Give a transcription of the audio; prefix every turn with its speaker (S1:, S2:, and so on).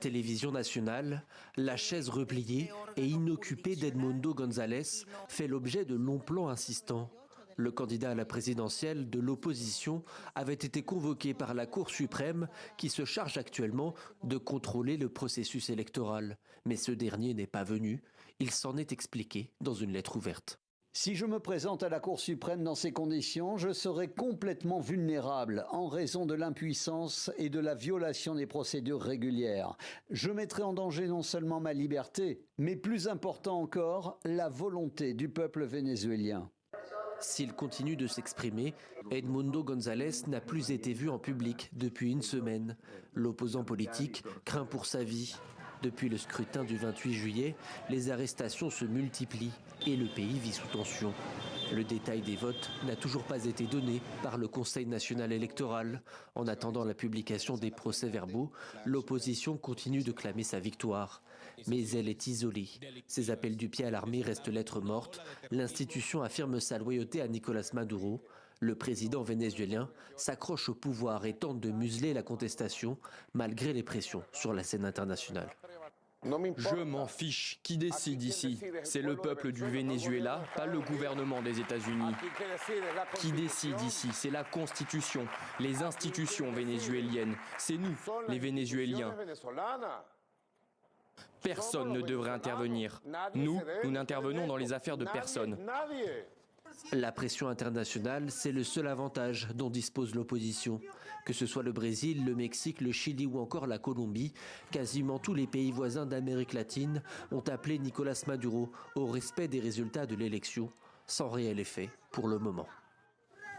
S1: Télévision nationale, la chaise repliée et inoccupée d'Edmundo González fait l'objet de longs plans insistants. Le candidat à la présidentielle de l'opposition avait été convoqué par la Cour suprême qui se charge actuellement de contrôler le processus électoral. Mais ce dernier n'est pas venu. Il s'en est expliqué dans une lettre ouverte.
S2: Si je me présente à la Cour suprême dans ces conditions, je serai complètement vulnérable en raison de l'impuissance et de la violation des procédures régulières. Je mettrai en danger non seulement ma liberté, mais plus important encore, la volonté du peuple vénézuélien.
S1: S'il continue de s'exprimer, Edmundo González n'a plus été vu en public depuis une semaine. L'opposant politique craint pour sa vie. Depuis le scrutin du 28 juillet, les arrestations se multiplient et le pays vit sous tension. Le détail des votes n'a toujours pas été donné par le Conseil national électoral. En attendant la publication des procès-verbaux, l'opposition continue de clamer sa victoire. Mais elle est isolée. Ses appels du pied à l'armée restent lettre morte. L'institution affirme sa loyauté à Nicolás Maduro. Le président vénézuélien s'accroche au pouvoir et tente de museler la contestation malgré les pressions sur la scène internationale.
S3: Je m'en fiche. Qui décide ici? C'est le peuple du Venezuela, pas le gouvernement des États-Unis. Qui décide ici? C'est la Constitution, les institutions vénézuéliennes. C'est nous, les Vénézuéliens. Personne ne devrait intervenir. Nous n'intervenons dans les affaires de personne.
S1: La pression internationale, c'est le seul avantage dont dispose l'opposition. Que ce soit le Brésil, le Mexique, le Chili ou encore la Colombie, quasiment tous les pays voisins d'Amérique latine ont appelé Nicolás Maduro au respect des résultats de l'élection, sans réel effet pour le moment.